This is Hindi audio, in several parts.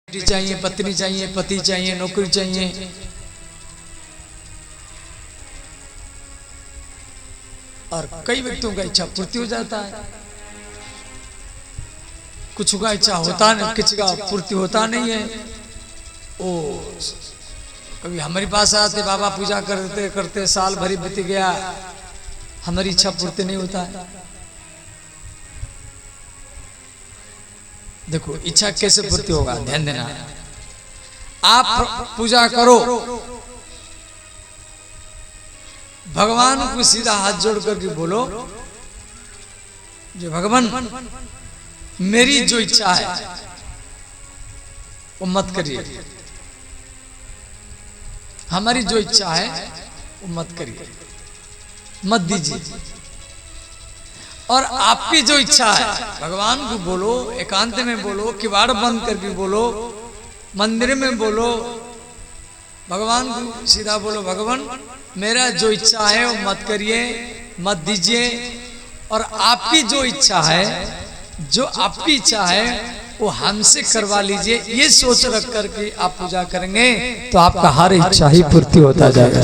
बेटी चाहिए, पत्नी चाहिए, पति चाहिए, नौकरी चाहिए, और कई व्यक्तियों का इच्छा पूर्ति हो जाता है। कुछ का इच्छा होता नहीं, किसी का पूर्ति होता नहीं है। ओ कभी हमारे पास आते, बाबा पूजा करते करते साल भरी बीत गया, हमारी इच्छा पूर्ति नहीं होता है। देखो इच्छा कैसे पूर्ति होगा, ध्यान देना। आप पूजा करो, भगवान को सीधा हाथ जोड़ करके बोलो, जो भगवान मेरी जो इच्छा है वो मत करिए, हमारी जो इच्छा है वो मत करिए, मत दीजिए। और आपकी जो इच्छा है भगवान को बोलो, एकांत में बोलो, किवाड़ बंद करके बोलो, मंदिर में बोलो, भगवान को सीधा बोलो, भगवान मेरा जो इच्छा है वो मत करिए, मत दीजिए। और आपकी जो इच्छा है, जो आपकी इच्छा है वो हमसे करवा लीजिए। ये सोच रख करके आप पूजा करेंगे तो आपका हर इच्छा ही पूर्ति होता जाएगा।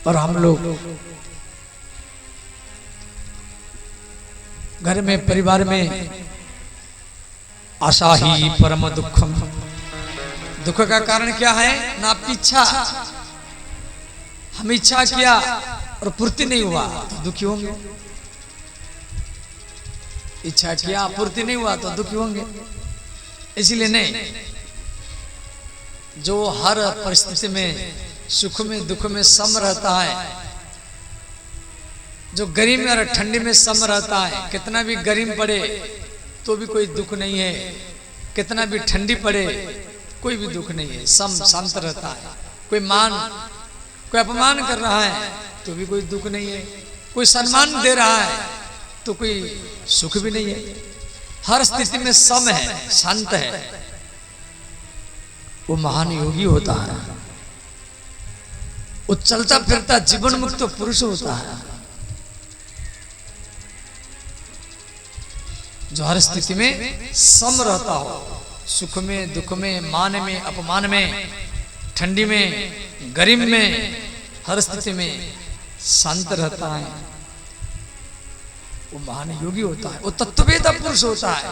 और हम लोग घर में, परिवार में आशा ही परम दुखम, दुख का कारण क्या है ना, आपकी इच्छा। हम इच्छा किया और पूर्ति नहीं हुआ तो दुखी होंगे, इच्छा किया पूर्ति नहीं हुआ तो दुखी होंगे। इसलिए नहीं, जो हर परिस्थिति में सुख में दुख में सम रहता है, जो गर्मी और ठंडी में सम रहता है, कितना भी गर्मी पड़े तो भी कोई दुख नहीं है, कितना भी ठंडी पड़े कोई भी दुख नहीं है, सम शांत रहता है। कोई अपमान कर रहा है तो भी कोई दुख नहीं है, कोई सम्मान दे रहा है तो कोई सुख भी नहीं है। हर स्थिति में सम है, शांत है, वो महान योगी होता है, वो चलता फिरता जीवन मुक्त पुरुष होता है, जो हर स्थिति में सम रहता हो, सुख में दुख में, मान में अपमान में, ठंडी में गर्मी में, हर स्थिति में शांत रहता है, वो महान योगी होता है, वो तत्ववेदा पुरुष होता है।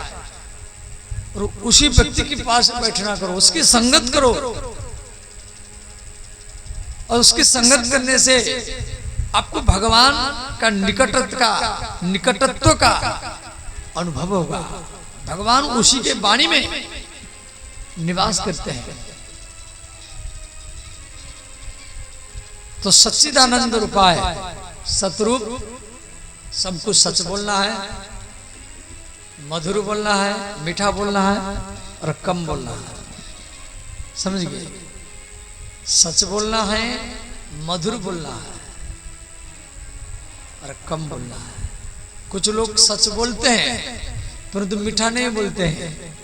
और उसी व्यक्ति के पास बैठना करो, उसकी संगत करो, और उसकी संगत करने से आपको भगवान का निकटत्व का अनुभव होगा। भगवान उसी के वाणी में निवास करते हैं। तो सच्चिदानंद रूपाय, सतरूप, सब कुछ सच बोलना है, मधुर बोलना है, मीठा बोलना है और कम बोलना है। समझ गए? सच बोलना है, मधुर बोलना है और कम बोलना है। कुछ लोग सच बोलते हैं परंतु मीठा नहीं बोलते हैं,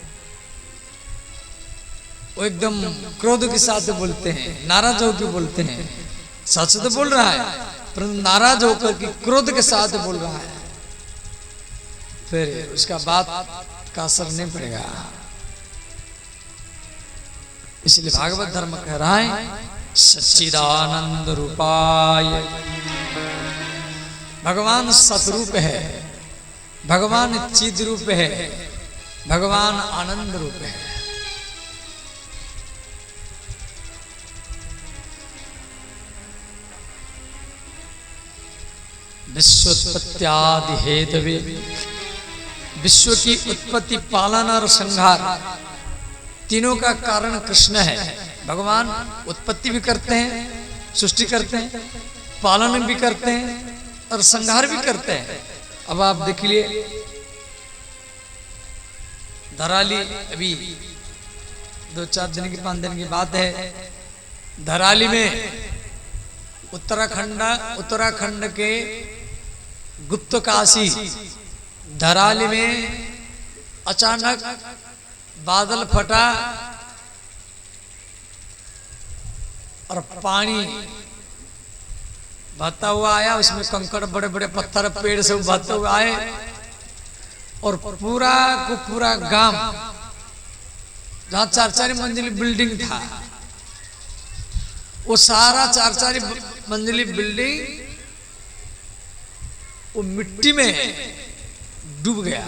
वो एकदम क्रोध के साथ बोलते हैं, नाराज होकर बोलते हैं। सच तो बोल रहा है परंतु नाराज होकर के क्रोध के साथ बोल रहा है, फिर उसका बात का असर नहीं पड़ेगा। इसलिए भागवत धर्म कह रहा है सच्चिदानंद रूपाय। भगवान सतरूप है, भगवान चिद रूप है, भगवान आनंद रूप है। विश्वोत्पत्त्यादि हेतवे, विश्व की उत्पत्ति, पालन और संहार तीनों का कारण कृष्ण है। भगवान उत्पत्ति भी करते हैं, सृष्टि करते हैं, पालन भी करते हैं और संहार भी करते हैं। अब आप देख लिए धराली, अभी 2-4 दिन की 5 दिन की बात है, धराली में उत्तराखंड के गुप्त काशी धराली में अचानक बादल फटा और पानी बहता हुआ आया, उसमें कंकड़, बड़े बड़े पत्थर पेड़ से बहते हुए आए और पूरा को पूरा गांव जहां 4-4 मंजिली बिल्डिंग था, वो सारा 4-4 मंजिली बिल्डिंग वो मिट्टी में डूब गया।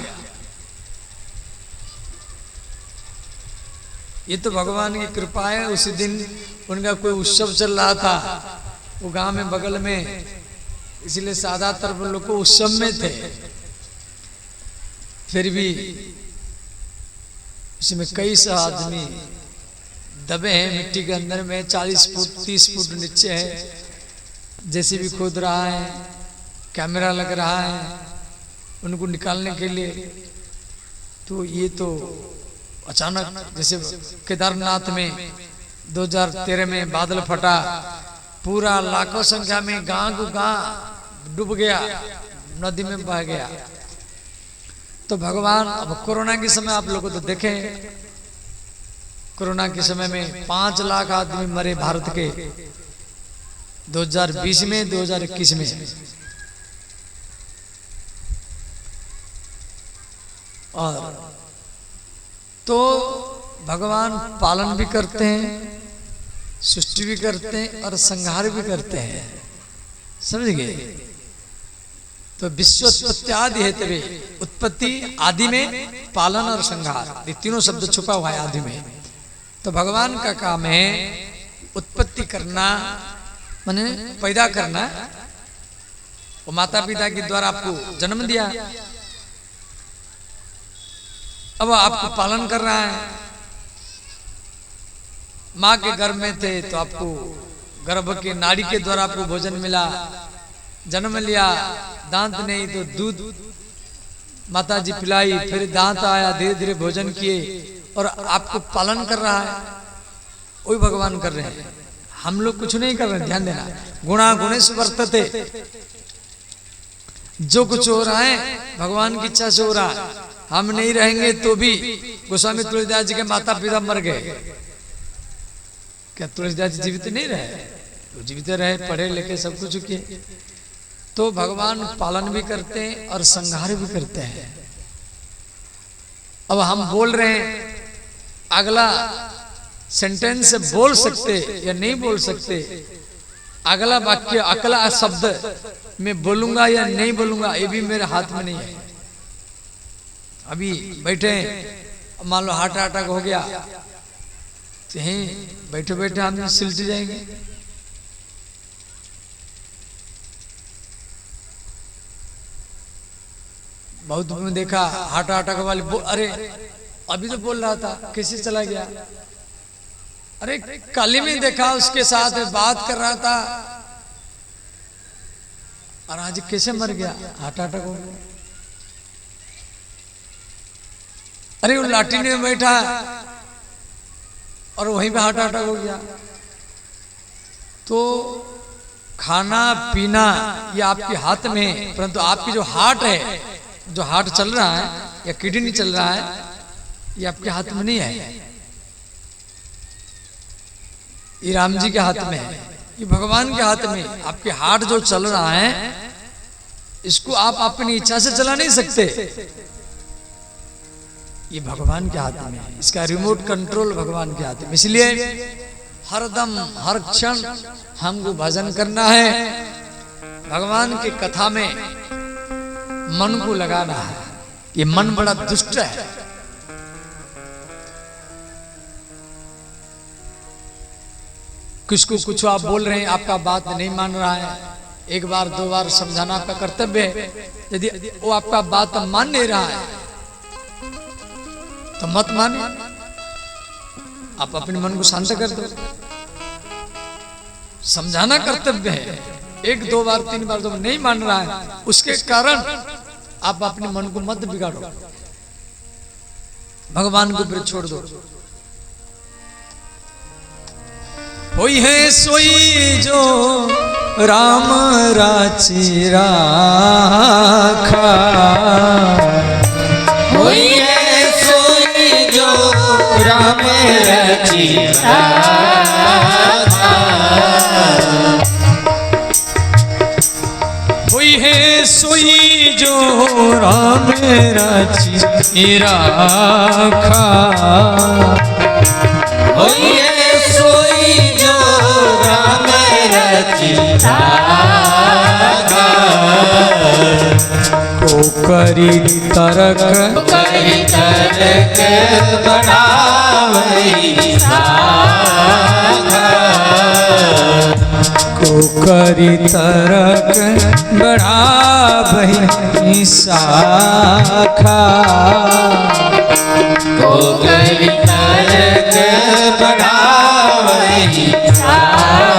ये तो भगवान की कृपा है। उसी दिन उनका कोई उत्सव चल रहा था वो गांव में बगल में, इसलिए ज्यादातर लोग को उत्सव में थे। फिर भी इसमें कई सौ आदमी दबे हैं मिट्टी के अंदर में, 40 फुट 30 फुट नीचे है। जैसे भी खोद रहा है, कैमरा लग रहा है उनको निकालने के लिए। तो ये तो अचानक जैसे केदारनाथ में 2013 में बादल फटा, पूरा लाखों संख्या में गांव को गांव डूब गया, नदी में बह गया। तो भगवान, अब कोरोना के समय आप लोगों तो देखे, कोरोना के समय में 5 लाख आदमी मरे भारत के 2020 में 2021 में। और तो भगवान पालन भी करते हैं, सृष्टि भी करते हैं और संहार भी करते हैं, समझ गए। तो विश्वोत्पत्ति आदि है तभी, उत्पत्ति आदि में पालन और संहार, ये तीनों शब्द छुपा हुआ है आदि में। तो भगवान का काम है उत्पत्ति करना, माने पैदा करना। वो माता पिता के द्वारा आपको जन्म दिया, अब आपको पालन कर रहा है। माँ के गर्भ में थे तो आपको गर्भ के नाड़ी के द्वारा आपको भोजन मिला, जन्म लिया। दांत नहीं तो दूध माता जी पिलाई, फिर दांत आया, धीरे धीरे भोजन किए और आपको पालन कर रहा है। वही भगवान कर रहे हैं, हम लोग कुछ नहीं कर रहे हैं। ध्यान देना, गुणा गुणेश वर्तते, जो कुछ हो रहा है भगवान की इच्छा से हो रहा है। हम नहीं रहेंगे तो भी, गोस्वामी तुलसीदास जी के माता पिता मर गए, क्या तुलसीदास जी जीवित नहीं रहे? तो जीवित रहे, पढ़े लिखे सब कुछ किए। तो भगवान पालन भी करते हैं और संहार भी करते हैं। अब हम बोल रहे हैं, अगला सेंटेंस बोल सकते या नहीं बोल सकते, अगला वाक्य अगला शब्द मैं बोलूंगा या नहीं बोलूंगा, ये भी मेरे हाथ में नहीं है। अभी बैठे मान लो हार्ट अटैक हो गया तो यहीं बैठे बैठे हम सिलट जाएंगे। बहुत में देखा हार्ट अटैक वाले अरे अभी तो बोल रहा था कैसे चला गया। अरे कल में देखा उसके साथ बात कर रहा था और आज कैसे मर गया, हार्ट अटैक हो गया। अरे वो लाठी में बैठा और वहीं पे हार्ट अटैक हो गया। तो खाना पीना ये आपके हाथ में है, परंतु आपकी जो हार्ट है, जो हार्ट चल रहा है या किडनी चल रहा है, ये आपके हाथ में नहीं है, ये राम जी के हाथ में है, ये भगवान के हाथ में। आपके हार्ट जो चल रहा है इसको आप अपनी इच्छा से चला नहीं सकते, ये भगवान के हाथ में है। इसका रिमोट कंट्रोल भगवान के हाथ में। इसलिए हरदम हर क्षण हमको भजन करना है, भगवान की कथा में मन को लगाना है। ये मन बड़ा दुष्ट है, किसको कुछ आप बोल रहे हैं, आपका बात नहीं मान रहा है, एक बार दो बार समझाना आपका कर्तव्य है। यदि वो आपका बात मान नहीं रहा है तो मत माने, आप अपने मन को शांत कर दो। समझाना कर्तव्य है, एक दो बार तीन बार तो नहीं मान रहा है, उसके कारण आप अपने मन को मत बिगाड़ो, भगवान को फिर छोड़ दो। होई है सोई जो राम राची राखा, होई है सोई जो राम राची राखा, होई है सोई जो राम रची राखा। होइए सोई जो राम रची राखा। को करी तरक बढ़ावई साखा। को करी तरक बढ़ावई साखा। को करी तरक बढ़ावई साखा।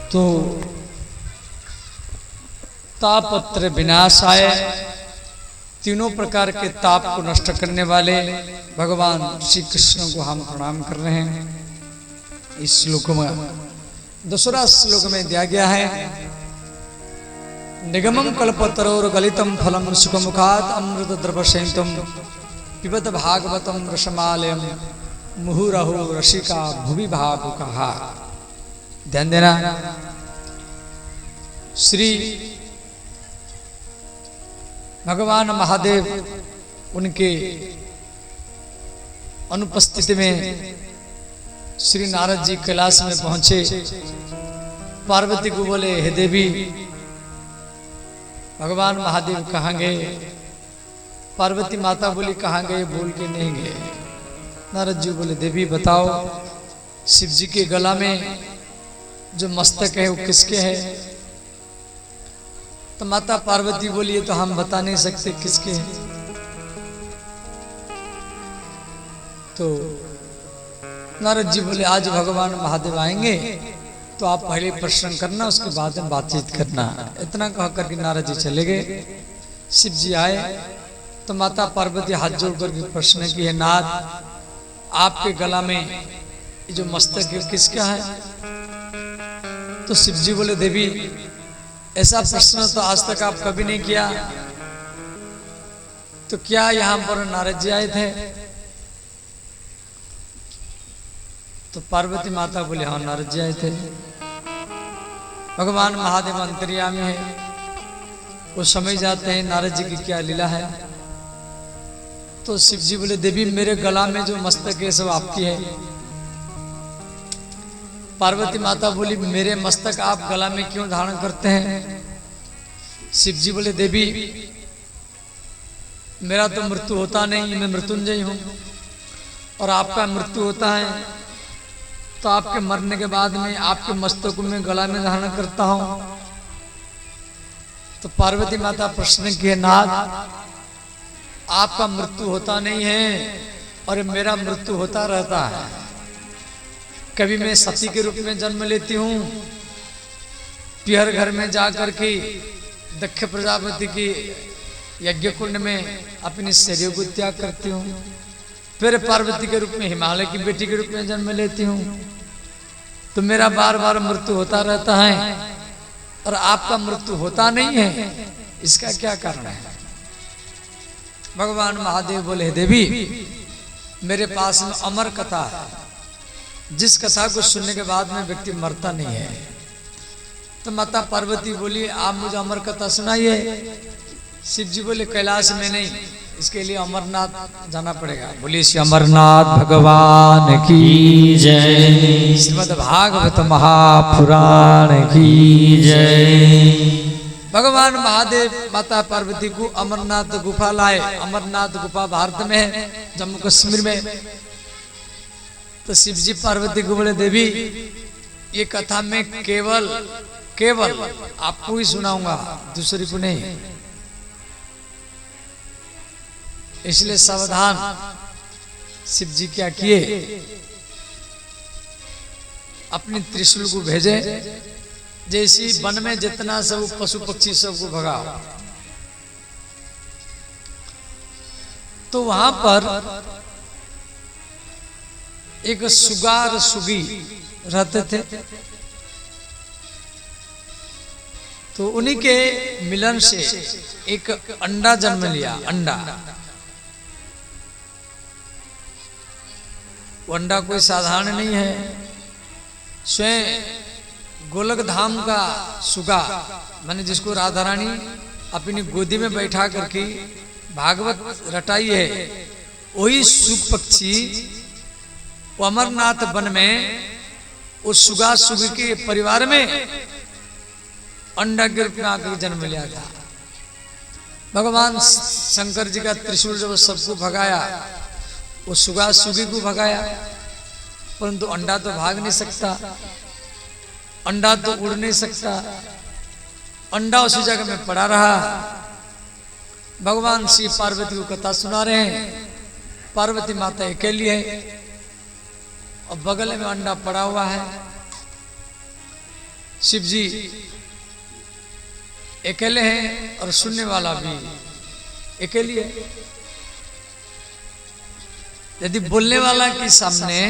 तो तापत्र विनाशाय, तीनों प्रकार के ताप को नष्ट करने वाले भगवान श्री कृष्ण को हम प्रणाम कर रहे हैं। इस श्लोक में दूसरा श्लोक में दिया गया है, निगमम कल्पतरोर गलितम फलम सुखमुखात अमृत द्रवशयितम पिबत भागवतम रसमालयम मुहुरहु रसिका भुवि भावुका। ध्यान देना, श्री भगवान महादेव उनके अनुपस्थिति में श्री नारद जी कैलाश में पहुंचे। पार्वती को बोले, हे देवी, भगवान महादेव कहाँ गए? पार्वती माता बोली, कहाँ गए? बोल के नहीं गए। नारद जी बोले, देवी बताओ, शिव जी के गला में जो मस्तक है वो किसके है? तो माता पार्वती बोली, ये तो हम बता नहीं सकते किसके है। तो नारद जी बोले, आज भगवान महादेव आएंगे तो आप पहले प्रश्न करना, उसके बाद में बातचीत करना। इतना कह करके नारद जी चले गए। शिव जी आए तो माता पार्वती हाथ जोड़ करके प्रश्न की, है नाथ, आपके गला में ये जो मस्तक है किसका है? तो शिव जी बोले, देवी, ऐसा प्रश्न तो आज तक आप कभी नहीं किया। तो क्या यहां पर नारद जी आए थे? तो पार्वती माता बोले, हाँ नारद जी आए थे। भगवान महादेव अंतर्यामी है, वो समझ जाते हैं नारद जी की क्या लीला है। तो शिव जी बोले, देवी, मेरे गला में जो मस्तक है सब आपकी है। पार्वती माता बोली, मेरे मस्तक आप गला में क्यों धारण करते हैं? शिव जी बोले, देवी, मेरा तो मृत्यु होता नहीं, मैं मृत्युंजय हूं, और आपका मृत्यु होता है तो आपके मरने के बाद में आपके मस्तक में गला में धारण करता हूं। तो पार्वती माता प्रश्न की, नाथ, आपका मृत्यु होता नहीं है और मेरा मृत्यु होता रहता है। कभी मैं सती के रूप में जन्म लेती हूँ, पिहर घर में जाकर के दक्ष प्रजापति की यज्ञ कुंड में अपनी शरीर को त्याग करती हूँ, फिर पार्वती के रूप में हिमालय की बेटी के रूप में जन्म लेती हूँ। तो मेरा बार बार मृत्यु होता रहता है और आपका मृत्यु होता नहीं है, इसका क्या कारण है? भगवान महादेव बोले, देवी, मेरे पास में अमर कथा है, जिस कथा को सुनने के बाद में व्यक्ति मरता नहीं है। तो माता पार्वती बोली, आप मुझे अमर कथा सुनाइए। शिव जी बोले, कैलाश में नहीं, इसके लिए अमरनाथ जाना पड़ेगा। बोलिए श्री अमरनाथ भगवान की जय। श्रीमद् भागवत महापुराण की जय। भगवान महादेव माता पार्वती को अमरनाथ गुफा लाए। अमरनाथ गुफा भारत में है, जम्मू कश्मीर में। तो शिव जी पार्वती को बोले देवी ये कथा में केवल आपको ही सुनाऊंगा, दूसरी को नहीं। इसलिए सावधान। शिव जी क्या किए, अपनी त्रिशूल को भेजे, जैसी वन में जितना सब पशु पक्षी सबको भगाओ। तो वहां पर एक सुगार सुगी रहते थे। तो उन्हीं के मिलन से एक अंडा जन्म लिया। अंडा, वो अंडा कोई साधारण नहीं है। स्वयं गोलक धाम का सुगा, माने जिसको राधा रानी अपनी गोदी में बैठा करके भागवत रटाई है, वही सुग पक्षी अमरनाथ वन में उस सुगा सुगी के परिवार में अंडा के रूप में आकर जन्म लिया था। भगवान शंकर जी का त्रिशूल जब सबको भगाया, वो सुगा सुगी को भगाया, परंतु अंडा तो भाग नहीं सकता, अंडा तो उड़ नहीं सकता। अंडा उसी जगह में पड़ा रहा। भगवान शिव पार्वती को कथा सुना रहे हैं। पार्वती माता अकेली है और बगल में अंडा पड़ा हुआ है। शिव जी अकेले हैं और सुनने वाला भी अकेली है। यदि बोलने वाला के सामने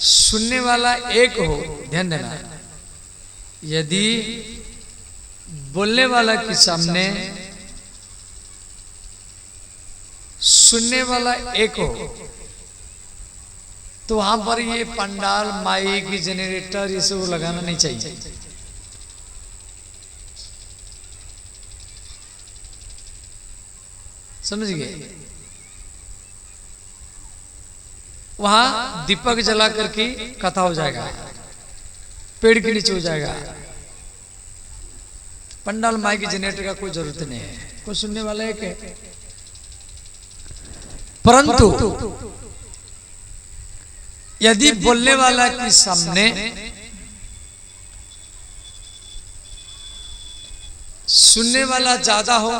सुनने वाला एक हो, ध्यान देना, यदि बोलने वाला के सामने सुनने वाला एक हो, तो वहां पर ये पंडाल, माइक, जनरेटर ये सब लगाना नहीं चाहिए। समझ गए? वहां दीपक जला करके कथा हो जाएगा, पेड़ के नीचे हो जाएगा। पंडाल, माइक, जनरेटर का कोई जरूरत नहीं है, कोई सुनने वाला एक है। परंतु यदि बोलने वाला के सामने सुनने वाला ज्यादा हो,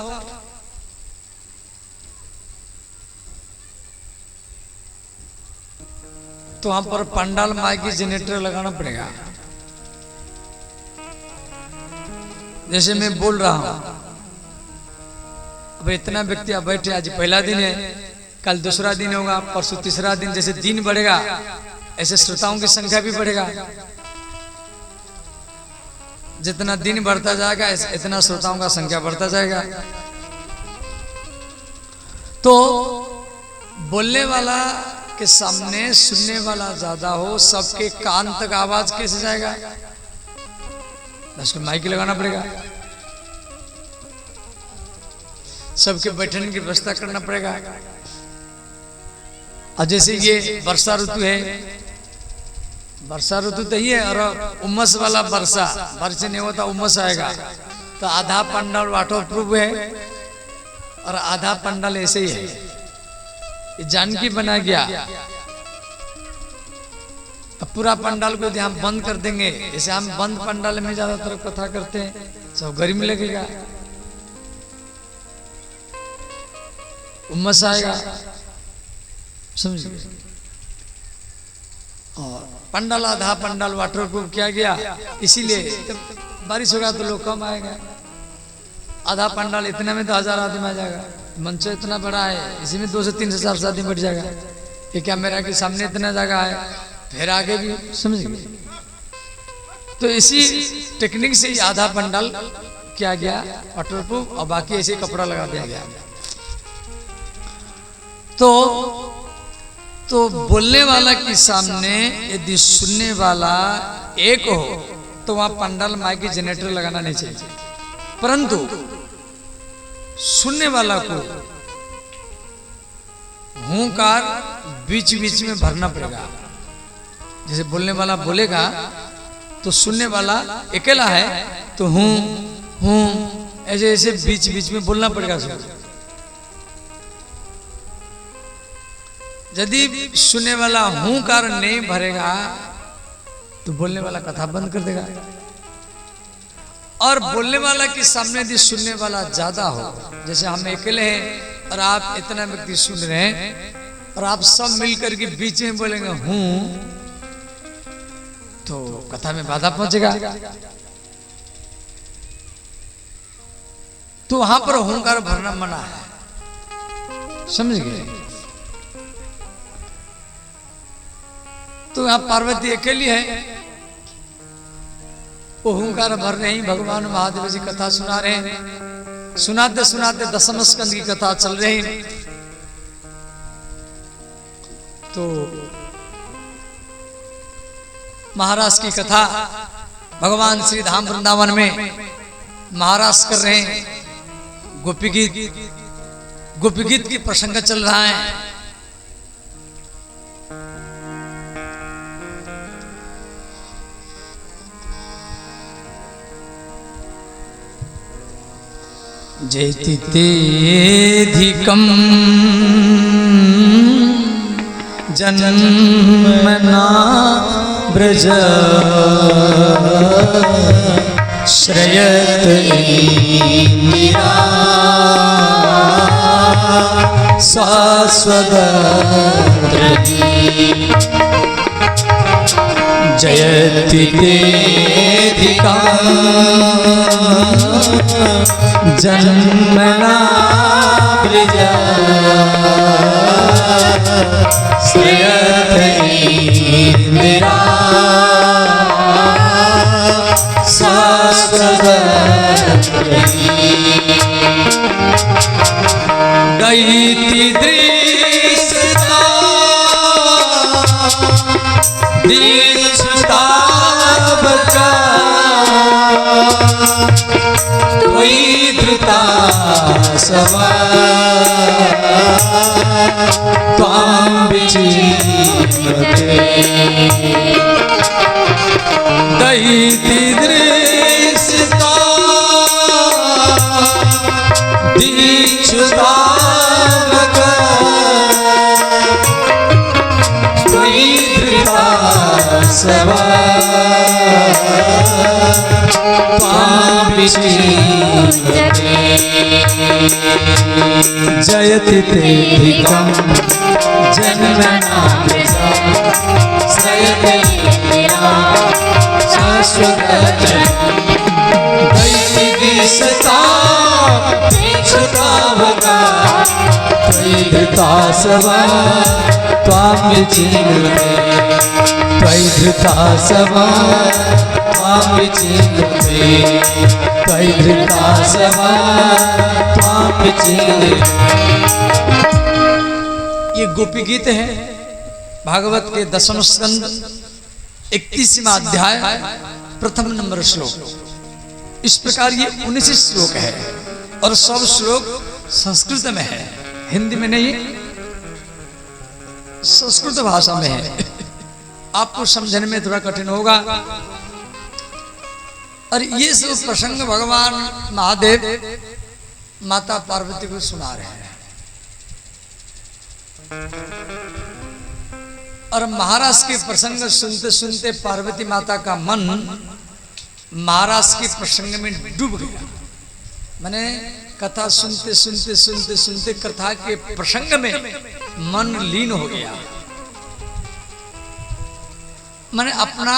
तो वहां पर पंडाल, माइक, जनरेटर लगाना पड़ेगा। जैसे मैं बोल रहा हूं, अब इतना व्यक्ति अब बैठे, आज पहला दिन है, कल दूसरा दिन होगा, परसों तीसरा दिन, जैसे दिन बढ़ेगा ऐसे श्रोताओं की संख्या भी बढ़ेगा। जितना दिन बढ़ता जाएगा इतना श्रोताओं का संख्या बढ़ता जाएगा। तो बोलने वाला के सामने सुनने वाला ज्यादा हो, सबके कान तक आवाज कैसे जाएगा? उसको माइक लगाना पड़ेगा, सबके बैठने की व्यवस्था करना पड़ेगा। और जैसे ये वर्षा ऋतु है, वर्षा ऋतु तो ही है, और उमस वाला वर्षा, बारिश नहीं होता उमस आएगा, तो आधा पंडाल वाटर प्रूफ है और आधा पंडाल ऐसे ही है। जानकी बना गया। अब पूरा पंडाल को यदि हम बंद कर देंगे, जैसे हम बंद पंडाल में ज्यादातर कथा करते हैं, सब गर्मी लगेगा, उमस आएगा, समझिए। और पंडाल, आधा पंडाल वाटर प्रूफ किया गया, इसीलिए बारिश होगा तो लोग कम आएगा। आधा पंडाल इतने में तो 1000 आदमी आ जाएगा। मंच इतना बड़ा है, इसी में 2 से 3 से 4 आदमी बैठ जाएगा। ये कैमरा के सामने इतना जगह है, फिर आगे भी, समझ गए? तो इसी टेक्निक से ही आधा पंडाल किया गया वाटर प्रूफ, और बाकी ऐसे कपड़ा लगा दिया गया। तो बोलने वाला के सामने यदि सुनने वाला एक हो, तो वहां पंडाल, माइक, जनरेटर लगाना नहीं चाहिए। परंतु सुनने वाला को हूंकार बीच बीच में भरना पड़ेगा। जैसे बोलने वाला बोलेगा तो सुनने वाला अकेला है तो हूं ऐसे ऐसे बीच बीच में बोलना पड़ेगा। यदि सुनने वाला हूंकार नहीं भरेगा तो बोलने वाला कथा बंद कर देगा। और बोलने वाला के सामने यदि सुनने वाला ज्यादा हो, जैसे हम अकेले हैं और आप इतना व्यक्ति सुन रहे हैं और आप सब मिलकर के बीच में बोलेंगे हूं, तो कथा में बाधा पहुंचेगा। तो वहां पर हूंकार भरना मना है, समझ गए। तो यहां पार्वती अकेली है, वो हूंकार भर रहे हैं। भगवान महादेव जी कथा सुना रहे हैं, सुनाते सुनाते दशम स्कंद की कथा चल रही है। तो महाराज की कथा भगवान श्री धाम वृंदावन में महाराज कर रहे हैं। गोपी गीत की प्रसंग चल रहा है। जयति तेधिकं जन्मना ब्रज श्रयत इंदिरा शाश्वतद्रवी जयति तेधिकं जन्मना ब्रज श्रयत इंदिरा शाश्वतद्रवी गईति दृश्यता दीक्षितावका त्वयि धृता सवा त्वां विचिन्वते गईति दृश्यता दीक्षितावका त्वयि धृता सवा त्वां विचिन्वते जयति तेधिकं जन्मना ब्रज श्रयत इंदिरा शाश्वतद्रवी गईति दृश्यता दीक्षितावका त्वयि धृता सवा त्वां विचिन्वते त्वयि धृता सवा त्वां विचिन्वते त्वयि धृता सवा त्वां विचिन्वते। ये गोपी गीत है भागवत के दशम स्कंद 31वां अध्याय प्रथम नंबर श्लोक। इस प्रकार ये 19 श्लोक है और सब श्लोक संस्कृत में है, हिंदी में नहीं, संस्कृत भाषा में है। आपको समझने में थोड़ा कठिन होगा। और ये सब प्रसंग भगवान महादेव माता पार्वती को सुना रहे हैं। और महाराज के प्रसंग सुनते सुनते पार्वती माता का मन महाराज के प्रसंग में डूब गया। मैंने कथा सुनते सुनते सुनते सुनते कथा के प्रसंग में मन लीन हो गया। मैंने अपना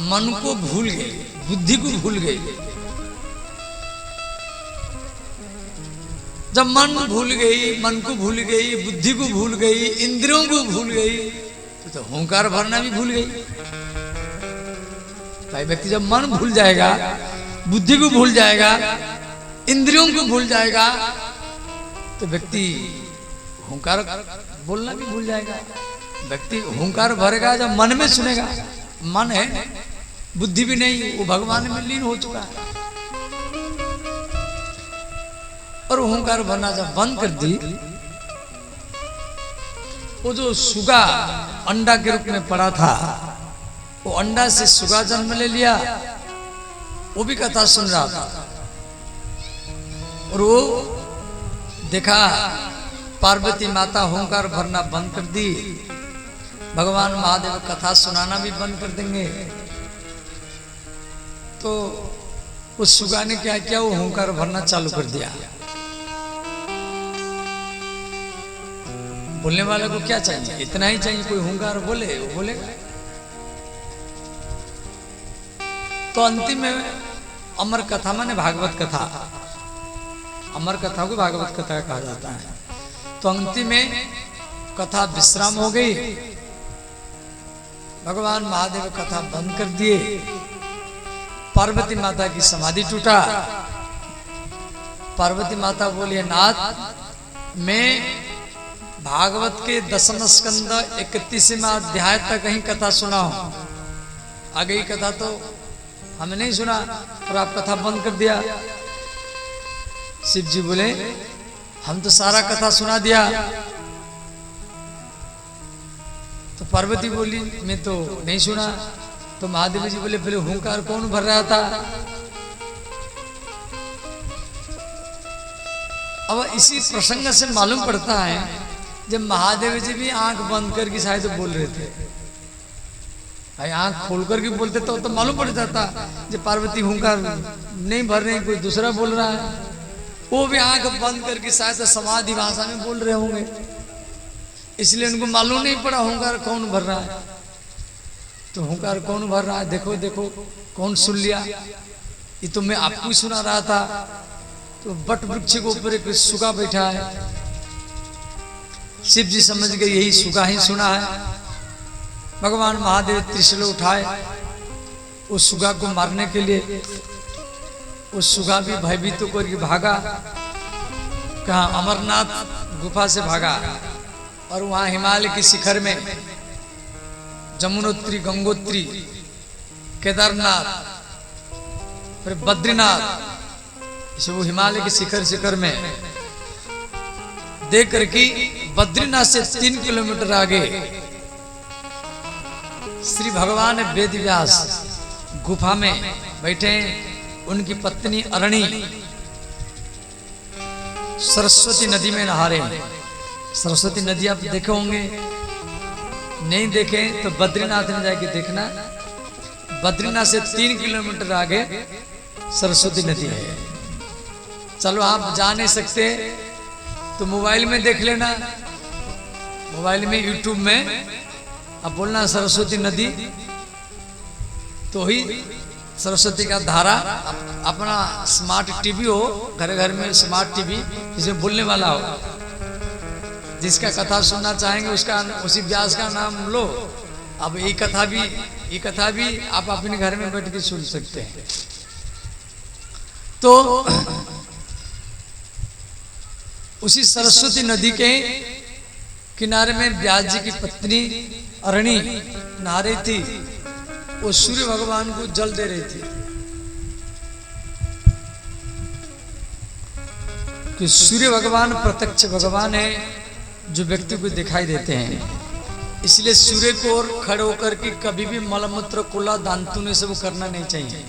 मन को भूल गई, बुद्धि को भूल गई। जब मन भूल गई, मन को भूल गई, बुद्धि को भूल गई, इंद्रियों को भूल गई, तो हूंकार भरना भी भूल गई। भाई व्यक्ति जब मन भूल जाएगा, बुद्धि को भूल जाएगा, इंद्रियों को भूल जाएगा, तो व्यक्ति हूंकार बोलना भी भूल जाएगा। व्यक्ति हूंकार भरेगा जब मन में सुनेगा। मन है, बुद्धि भी नहीं, वो भगवान में लीन हो चुका है। और हूंकार भरना जब बंद कर दी वो जो सुगा अंडा के रूप में पड़ा था, वो अंडा से सुगा जन्म ले लिया, वो भी कथा सुन रहा था। और वो देखा पार्वती माता होंकार भरना बंद कर दी, भगवान महादेव कथा सुनाना भी बंद कर देंगे। तो उस सुगा ने क्या किया, वो होंकार भरना चालू कर दिया। बोलने वाले को क्या चाहिए, इतना ही चाहिए, कोई होंकार बोले वो बोलेगा। तो अंतिम में अमर कथा माने भागवत कथा, अमर कथा को भागवत कथा कहा जाता है। तो अंतिम में कथा विश्राम हो गई, भगवान महादेव कथा बंद कर दिए, पार्वती माता की समाधि टूटा। पार्वती माता बोली, नाथ मैं भागवत के 10वें स्कंद 31वां अध्याय तक ही कथा सुना हूं, आगे की कथा तो हमने नहीं सुना, और आप कथा बंद कर दिया। शिव जी बोले, हम तो सारा कथा सुना दिया। तो पार्वती बोली, मैं तो नहीं सुना। तो महादेव जी बोले, पहले हुंकार कौन भर रहा था? अब इसी प्रसंग से मालूम पड़ता है जब महादेव जी भी आंख बंद करके शायद बोल रहे थे, भाई आंख खोल करके बोलते तो मालूम पड़ जाता जब पार्वती हुंकार नहीं भर रहे, कोई दूसरा बोल रहा है। वो भी आंख बंद करके शायद समाधि भाषा में बोल रहे होंगे, इसलिए उनको मालूम नहीं पड़ा हुंकार कौन भर रहा है। तो हुंकार कौन भर रहा है, देखो देखो कौन सुन लिया, ये तो मैं आपको ही सुना रहा था। तो बट वृक्ष के ऊपर एक सुगा बैठा है, शिव जी समझ गए यही सुगा ही सुना है। भगवान महादेव त्रिशूल उठाए उस सुगा को मारने के लिए। उस सुगा भी भयभीत होकर के भागा, कहा अमरनाथ गुफा से भागा, और वहां हिमालय के शिखर में जमुनोत्री, गंगोत्री, केदारनाथ, फिर बद्रीनाथ, इसे वो हिमालय के शिखर में देख करके बद्रीनाथ से 3 किलोमीटर आगे श्री भगवान वेद व्यास गुफा में बैठे, उनकी पत्नी अरणी सरस्वती नदी में नहा रहे। सरस्वती नदी आप देखे होंगे, नहीं देखे तो बद्रीनाथ में जाके देखना, बद्रीनाथ से 3 किलोमीटर आगे सरस्वती नदी है। चलो आप जा नहीं सकते तो मोबाइल में देख लेना, मोबाइल में यूट्यूब में अब बोलना सरस्वती नदी, तो ही सरस्वती का धारा। अपना स्मार्ट टीवी हो, घर घर में स्मार्ट टीवी जिसमें बोलने वाला हो, जिसका कथा सुनना चाहेंगे उसका, उसी व्यास का नाम लो। अब ये कथा भी आप अपने घर में बैठ के सुन सकते हैं। तो उसी सरस्वती नदी के किनारे में व्यास जी की पत्नी अरणी नहा रही थी, वो सूर्य भगवान को जल दे रही थी। कि सूर्य भगवान प्रत्यक्ष भगवान है जो व्यक्ति को दिखाई देते हैं, इसलिए सूर्य को ओर खड़े होकर के कभी भी मलमूत्र कुला दांतुन सब करना नहीं चाहिए।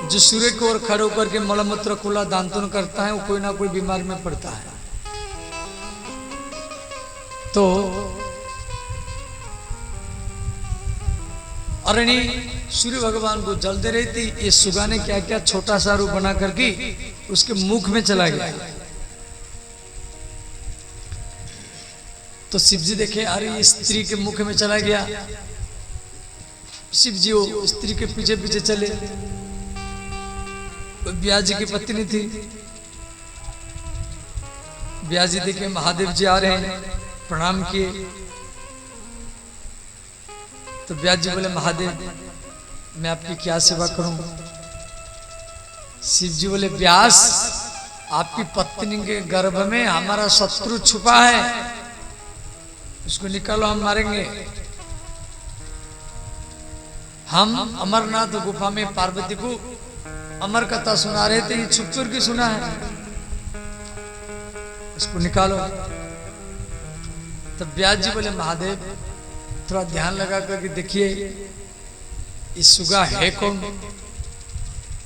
जो सूर्य की ओर खड़े होकर के मलमूत्र कुला दांतुन करता है वो कोई ना कोई बीमारी में पड़ता है। तो अरणी सूर्य भगवान को जल दे रही थी, ये सुगा ने क्या क्या छोटा सा रूप बना करके उसके मुख में चला गया। तो शिव जी देखे, अरे ये स्त्री के मुख में चला गया। शिव जी वो स्त्री के पीछे पीछे चले, व्यास जी की पत्नी थी। व्यास जी देखे महादेव जी आ रहे हैं, प्रणाम किए। तो व्यास जी बोले, महादेव मैं आपकी क्या सेवा करूं? शिव जी बोले, व्यास आपकी पत्नी के गर्भ में हमारा शत्रु छुपा है, उसको निकालो, हम मारेंगे। हम अमरनाथ गुफा में पार्वती को अमर कथा सुना रहे थे, छुप छुप के सुना है, उसको निकालो। तब व्यास जी बोले महादेव थोड़ा ध्यान लगा करके देखिए ये सुगा है कौन,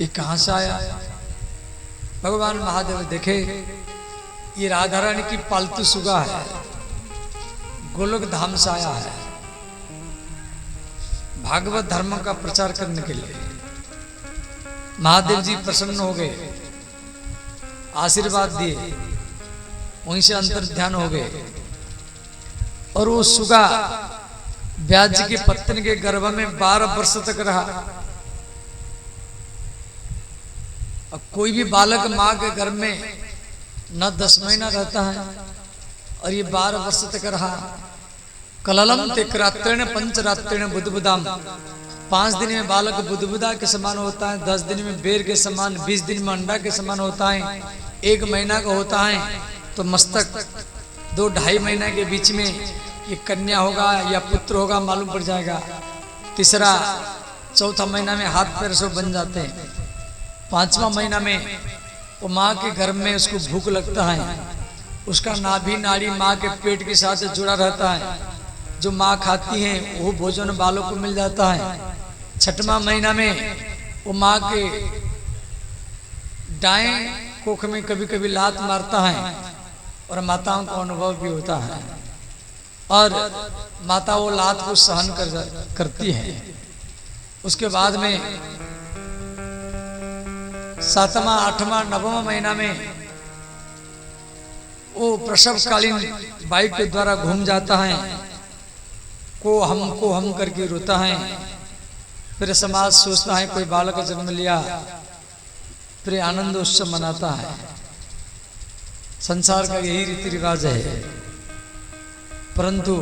ये कहां से आया। भगवान महादेव देखे ये राधा रानी की पालतू सुगा है, गोलोक धाम से आया है भागवत धर्म का प्रचार करने के लिए। महादेव जी प्रसन्न हो गए, आशीर्वाद दिए, वहीं से अंतर ध्यान हो गए। और वो सुगा व्यास जी की पत्नी के गर्भ में 12 वर्ष तक रहा। अब कोई भी बालक माँ के गर्भ में न 10 महीना रहता है, और ये 12 वर्ष तक रहा। कललम तिक्रात्रेण पंचरात्रेण बुद्धबुदाम, 5 दिन में बालक बुद्धबुदा के समान होता है, 10 दिन में बेर के समान, 20 दिन में अंडा के समान होता है, 1 महीना का होता है तो मस्तक 2-2.5 महीने के बीच में ये कन्या होगा या पुत्र होगा मालूम पड़ जाएगा। तीसरा 4था महीना में हाथ पैर सब बन जाते हैं। 5वां महीना में वो माँ के गर्भ में उसको भूख लगता है, उसका नाभि नाड़ी माँ के पेट के साथ जुड़ा रहता है, जो माँ खाती है वो भोजन बालों को मिल जाता है। 6वां महीना में वो माँ के दाएं कोख में कभी कभी लात मारता है, और माताओं को अनुभव भी होता है, और माता वो लात को सहन करती है। उसके बाद में 7वां 8वां 9वां महीना में वो प्रसवकालीन बाइक के द्वारा घूम जाता है, को हम करके रोता है। फिर समाज सोचता है कोई बालक जन्म लिया, फिर आनंद उत्सव मनाता है। संसार का यही रीति रिवाज है। परंतु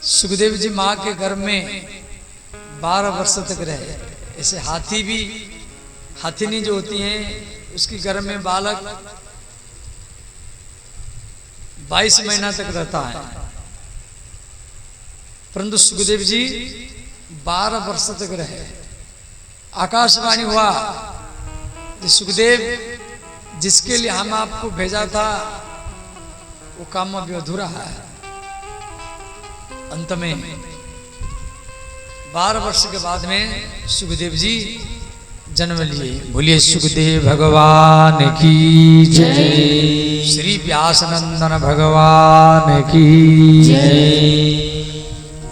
सुखदेव जी माँ के गर्भ में 12 वर्ष तक रहे। ऐसे हाथिनी जो होती हैं उसकी गर्भ में बालक 22 महीना तक रहता है, परंतु सुखदेव जी 12 वर्ष तक रहे। आकाशवाणी हुआ कि सुखदेव जिसके लिए हम आपको भेजा था वो काम अभी अधूरा है। अंत में 12 वर्ष के बाद में सुखदेव जी जन्म लिए। बोलिए सुखदेव भगवान की जय, श्री व्यास नंदन भगवान की जय।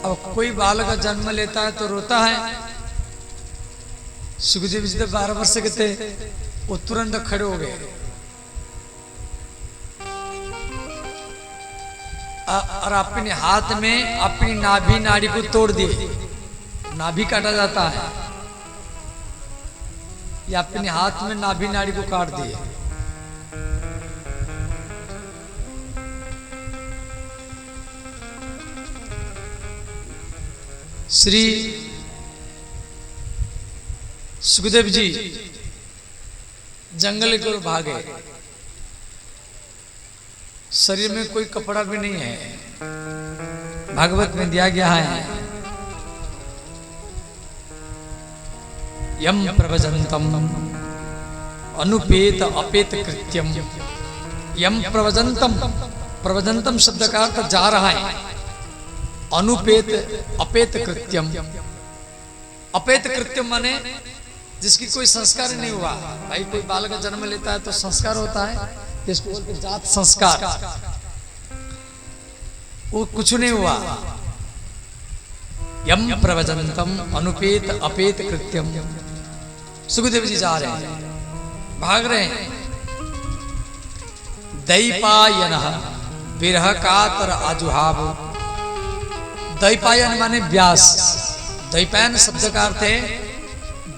अब कोई बालक जन्म लेता है तो रोता है। सुखदेव जी तो 12 वर्ष के थे, वो तुरंत खड़े हो गए और अपने हाथ में अपनी नाभि नाड़ी को तोड़ दिए। नाभि काटा जाता है, या अपने हाथ में नाभि नाड़ी को काट दिए। श्री सुखदेव जी जंगल की ओर भागे। शरीर में कोई कपड़ा भी नहीं है, भागवत में दिया गया है यम प्रवजंतम अनुपेत अपेत कृत्यम। यम प्रवजंतम, प्रवजंतम शब्द का अर्थ जा रहा है, अनुपेत अपेत कृत्यम। अपेत कृत्यम माने जिसकी कोई संस्कार नहीं हुआ। भाई कोई बालक का जन्म लेता है तो संस्कार होता है, जिसको बोलते हैं जात संस्कार, वो कुछ नहीं हुआ। यम प्रवजंतम अनुपेत अपेत कृत्यम। सुखदेव जी जा रहे हैं, भाग रहे हैं। दैपायन विरह कातर आजुहाव। दैपायन माने व्यास। दैपायन शब्द का अर्थ है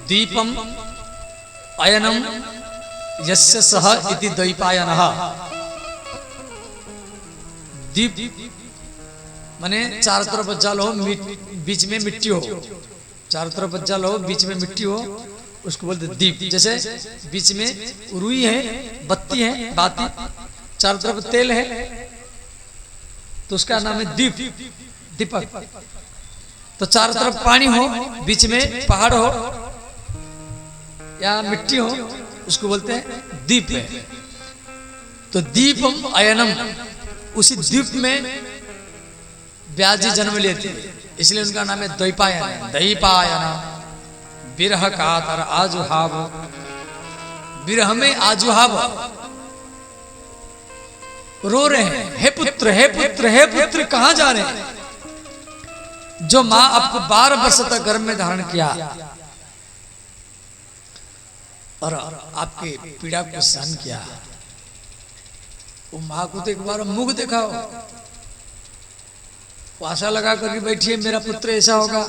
दीपम अयनम यस्य सह इति दैपायनः। दीप माने चारों तरफ जल हो, बीच में मिट्टी हो। चारों तरफ जल हो, बीच में मिट्टी हो, उसको बोलते दीप। जैसे बीच में रुई है, बत्ती है, बाती, चारों तरफ तेल है, तो उसका नाम है दीप, दीपक। तो चारों तरफ पानी हो, बीच में पहाड़ हो या मिट्टी हो, उसको बोलते हैं दीप है। तो दीपम अयनम, उसी द्वीप में व्यास जी जन्म लेते, इसलिए उनका नाम है द्वैपायन। द्वैपायन विरह कातर आजुहाव, विरह में आजुहाव रो रहे हैं, हे पुत्र हे पुत्र हे पुत्र, कहां जा रहे हैं? जो मां आपको 12 वर्ष तक गर्भ में धारण किया और आपके पीड़ा को सहन किया, वो मां को तो एक बार मुख दिखाओ। वो आशा लगा कर बैठी है मेरा पुत्र ऐसा होगा,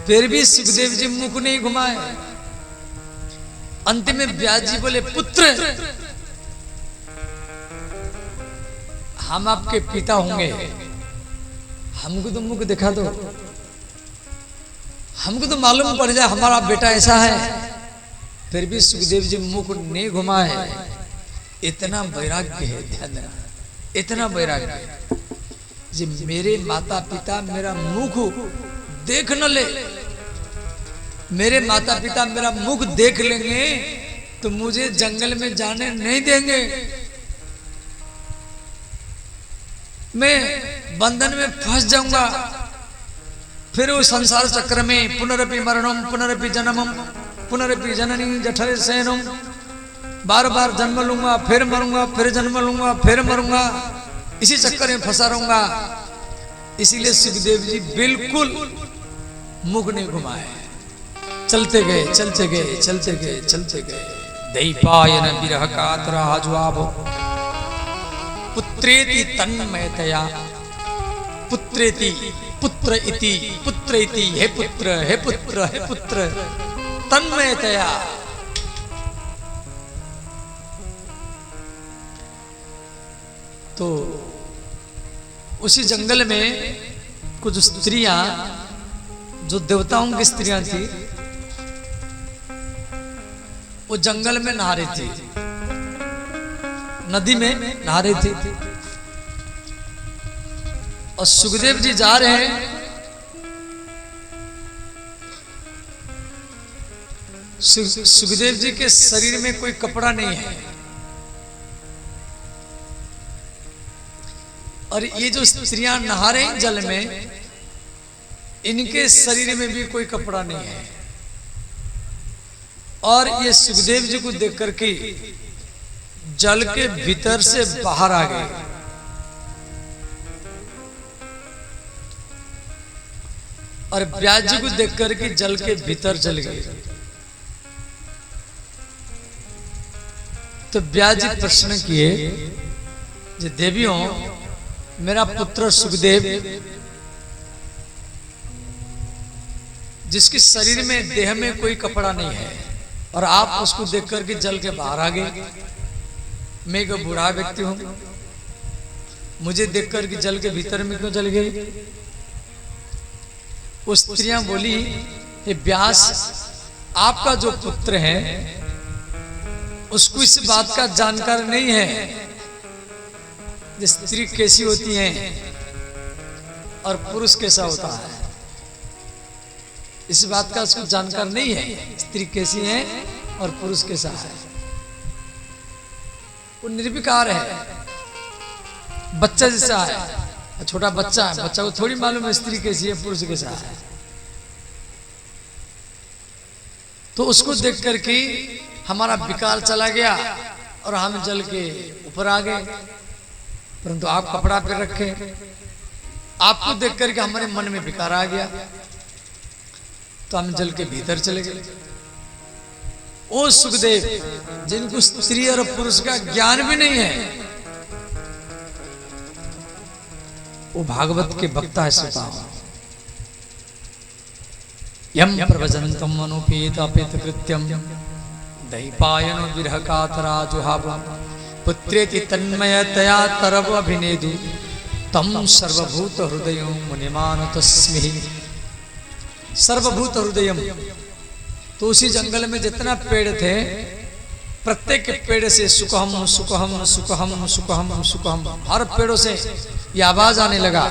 फिर भी सुखदेव जी मुख नहीं घुमाए। अंतिम में व्यास जी बोले, पुत्र हम आपके पिता होंगे, हमको तो मुख दिखा दो, हमको तो मालूम पड़ जाए हमारा बेटा ऐसा है। फिर भी सुखदेव जी मुख नहीं घुमाए। इतना वैराग्य है, ध्यान देना, इतना वैराग्य जी मेरे माता पिता मेरा मुख देख न ले, मेरे माता पिता मेरा मुख देख लेंगे तो मुझे जंगल में जाने नहीं देंगे, मैं बंधन में फंस जाऊंगा, फिर वो संसार चक्र में पुनरपि मरणम पुनरपि जन्मम पुनरपि जननी जठरे शयनम, बार बार जन्म लूंगा, फिर मरूंगा, फिर जन्म लूंगा, फिर मरूंगा, इसी चक्कर में फंसा रहूंगा। इसीलिए सुखदेव जी बिल्कुल मुख नहीं घुमाए, चलते गए चलते गए चलते गए चलते गए। दैपायन विरह कातर आजुहाव पुत्रेति तन्मयतया, पुत्रेति पुत्र इति पुत्र इति, हे पुत्र हे पुत्र हे पुत्र, तन्मयतया। तो उसी जंगल में कुछ स्त्रियां जो देवताओं की स्त्रियां थी, वो जंगल में नहा रही थी, नदी में नहा रही थी। और सुखदेव जी जा रहे हैं, सुखदेव जी के शरीर में कोई कपड़ा नहीं है, और ये जो स्त्रियां नहा रही हैं जल में, इनके शरीर में भी कोई कपड़ा नहीं है। और ये सुखदेव जी को देख करके जल के भीतर से बाहर आ गए। और व्यास जी को देख करके जल के भीतर चल गए। तो व्यास जी प्रश्न किए, जो देवियों मेरा पुत्र सुखदेव, जिसके शरीर में देह में कोई कपड़ा नहीं है, और आप उसको देख करके जल के बाहर आ गए। मैं एक बूढ़ा व्यक्ति हूं, मुझे देख करके जल के भीतर में क्यों चल गए? वो स्त्रियां बोली, हे व्यास, आपका जो पुत्र है उसको इस बात का जानकार नहीं है स्त्री कैसी होती है और पुरुष कैसा होता है, इस बात का उसको जानकार नहीं है, स्त्री कैसी है और पुरुष कैसा है। वो निर्विकार है, बच्चा जैसा है, छोटा बच्चा है, बच्चा को थोड़ी मालूम है स्त्री कैसी है पुरुष कैसा है। तो उसको देख करके हमारा विकार चला गया और हम जल के ऊपर आ गए, परंतु आप कपड़ा पे रखे, आपको देख करके हमारे मन में विकार आ गया, तो हम जल के भीतर चले गए। ओ सुखदेव, जिनको स्त्री और पुरुष का ज्ञान भी नहीं है, वो भागवत के वक्ता है, श्रोता यम प्रवचनतम अनुपेत अपेत कृत्यम दैपायनो विरह कातराजुहाव पुत्रेति तन्मयतया तरव अभिनेदु तम सर्वभूत हृदय मुनिमान तस्मि। सर्वभूत हृदयम, तो उसी जंगल में जितना पेड़ थे, प्रत्येक पेड़ से सुखहम सुखहम सुखहम सुखहम सुखहम, हर पेड़ों से ये आवाज आने लगा।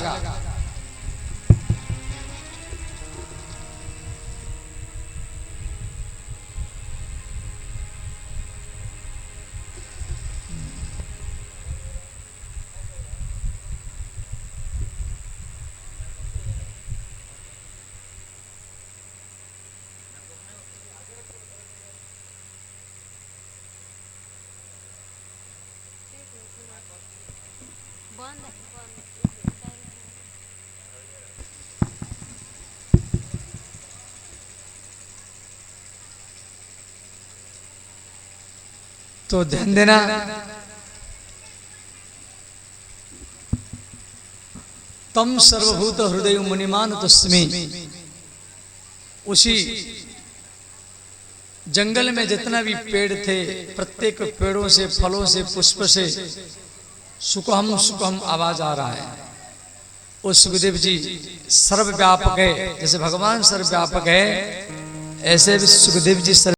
तो ध्यान देना, तम सर्वभूत हृदय मुनिमान तस्मै, उसी जंगल में जितना भी पेड़ थे, प्रत्येक पेड़ों से, फलों से, पुष्प से सुखम सुखम आवाज आ रहा है। वो सुखदेव जी सर्वव्यापक है, जैसे भगवान सर्वव्यापक है, ऐसे भी सुखदेव जी